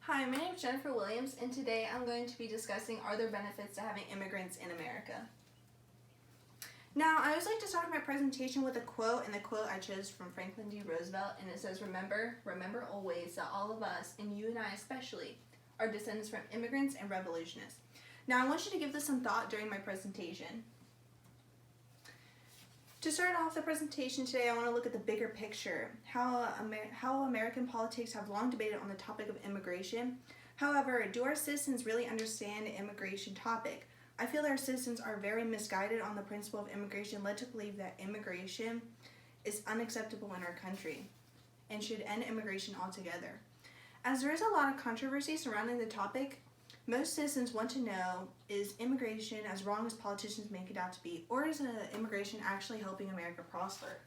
Hi, my name is Jennifer Williams, and today I'm going to be discussing are there benefits to having immigrants in America. Now, I always like to start my presentation with a quote, and the quote I chose from Franklin D. Roosevelt, and it says, remember always that all of us, and you and I especially, are descendants from immigrants and revolutionists. Now, I want you to give this some thought during my presentation. To start off the presentation today, I want to look at the bigger picture, how American politics have long debated on the topic of immigration. However, do our citizens really understand the immigration topic? I feel that our citizens are very misguided on the principle of immigration, led to believe that immigration is unacceptable in our country and should end immigration altogether. As there is a lot of controversy surrounding the topic, most citizens want to know, is immigration as wrong as politicians make it out to be, or is immigration actually helping America prosper?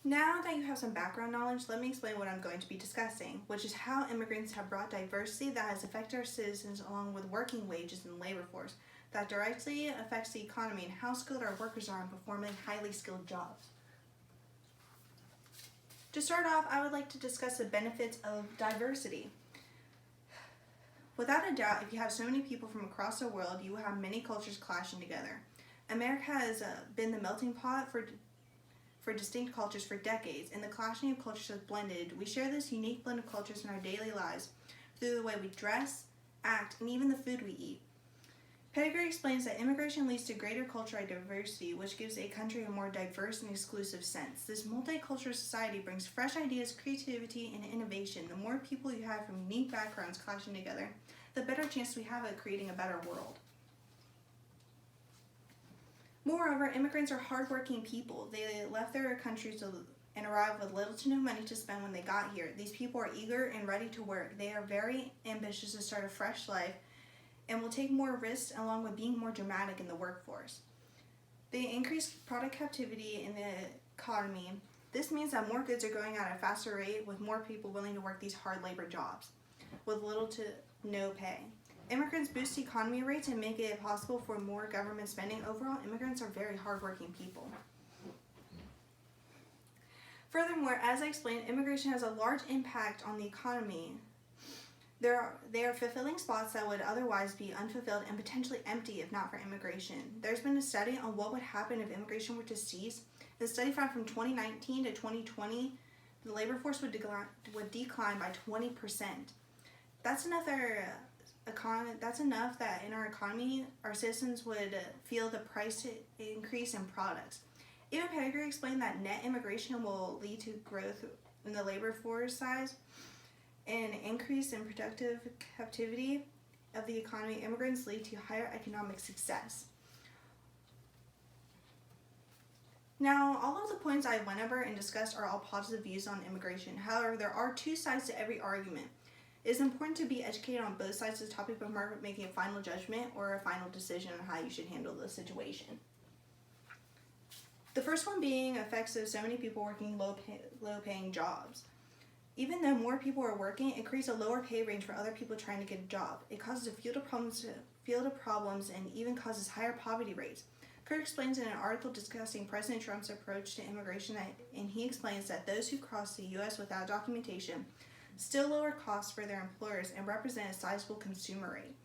Now that you have some background knowledge, let me explain what I'm going to be discussing, which is how immigrants have brought diversity that has affected our citizens along with working wages in the labor force that directly affects the economy and how skilled our workers are in performing highly skilled jobs. To start off, I would like to discuss the benefits of diversity. Without a doubt, if you have so many people from across the world, you will have many cultures clashing together. America has been the melting pot for distinct cultures for decades, and the clashing of cultures has blended. We share this unique blend of cultures in our daily lives through the way we dress, act, and even the food we eat. Pettigrew explains that immigration leads to greater cultural diversity, which gives a country a more diverse and exclusive sense. This multicultural society brings fresh ideas, creativity, and innovation. The more people you have from unique backgrounds clashing together, the better chance we have at creating a better world. Moreover, immigrants are hardworking people. They left their countries and arrived with little to no money to spend when they got here. These people are eager and ready to work. They are very ambitious to start a fresh life and will take more risks along with being more dramatic in the workforce. They increase productivity in the economy. This means that more goods are going out at a faster rate with more people willing to work these hard labor jobs with little to no pay. Immigrants boost economy rates and make it possible for more government spending. Overall, immigrants are very hardworking people. Furthermore, as I explained, immigration has a large impact on the economy. They are fulfilling spots that would otherwise be unfulfilled and potentially empty if not for immigration. There's been a study on what would happen if immigration were to cease. The study found from 2019 to 2020, the labor force would decline by 20%. That's enough that in our economy, our citizens would feel the price increase in products. Even Pettigrew explained that net immigration will lead to growth in the labor force size and increase in productive activity of the economy. Immigrants lead to higher economic success. Now, all of the points I went over and discussed are all positive views on immigration. However, there are two sides to every argument. It is important to be educated on both sides of the topic before making a final judgment or a final decision on how you should handle the situation. The first one being effects of so many people working low-paying jobs. Even though more people are working, it creates a lower pay range for other people trying to get a job. It causes a field of problems and even causes higher poverty rates. Kirk explains in an article discussing President Trump's approach to immigration, and he explains that those who cross the U.S. without documentation still lower costs for their employers and represent a sizable consumer rate.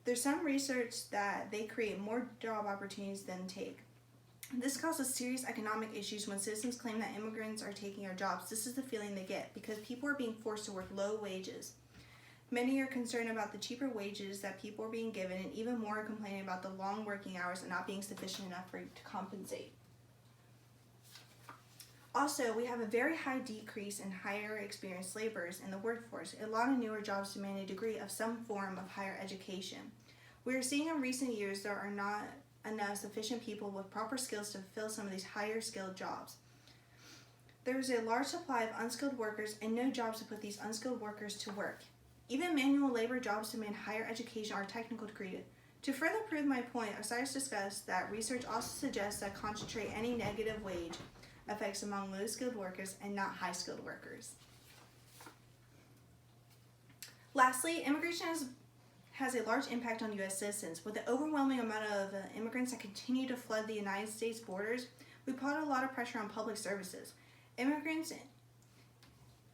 There's some research that they create more job opportunities than take. This causes serious economic issues when citizens claim that immigrants are taking our jobs. This is the feeling they get because people are being forced to work low wages. Many are concerned about the cheaper wages that people are being given, and even more are complaining about the long working hours and not being sufficient enough to compensate. Also, we have a very high decrease in higher experienced laborers in the workforce. A lot of newer jobs demand a degree of some form of higher education. We are seeing in recent years there are not enough sufficient people with proper skills to fill some of these higher skilled jobs. There is a large supply of unskilled workers and no jobs to put these unskilled workers to work. Even manual labor jobs demand higher education or technical degree. To further prove my point, Osiris discussed that research also suggests that concentrate any negative wage effects among low skilled workers and not high skilled workers. Lastly, immigration has a large impact on U.S. citizens. With the overwhelming amount of immigrants that continue to flood the United States borders, we put a lot of pressure on public services. Immigrants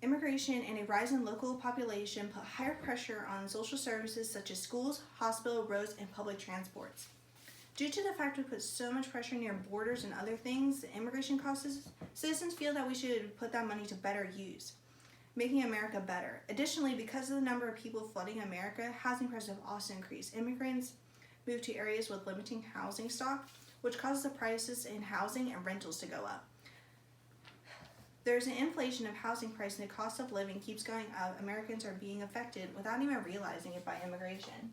Immigration and a rise in local population put higher pressure on social services such as schools, hospital, roads, and public transports. Due to the fact we put so much pressure near borders and other things, the immigration costs, citizens feel that we should put that money to better use, making America better. Additionally, because of the number of people flooding America, housing prices have also increased. Immigrants move to areas with limiting housing stock, which causes the prices in housing and rentals to go up. There's an inflation of housing price and the cost of living keeps going up. Americans are being affected without even realizing it by immigration.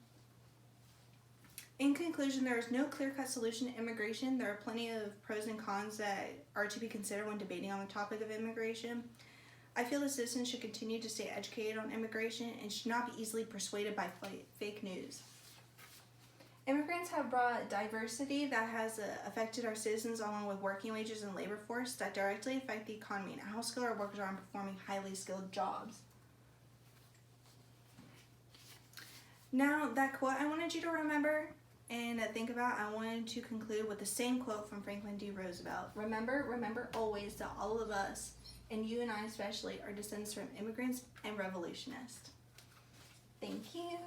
In conclusion, there is no clear-cut solution to immigration. There are plenty of pros and cons that are to be considered when debating on the topic of immigration. I feel that citizens should continue to stay educated on immigration and should not be easily persuaded by fake news. Immigrants have brought diversity that has affected our citizens along with working wages and labor force that directly affect the economy and how skilled our workers are in performing highly skilled jobs. Now, that quote I wanted you to remember and think about, I wanted to conclude with the same quote from Franklin D. Roosevelt. Remember always that all of us, and you and I especially, are descendants from immigrants and revolutionists. Thank you.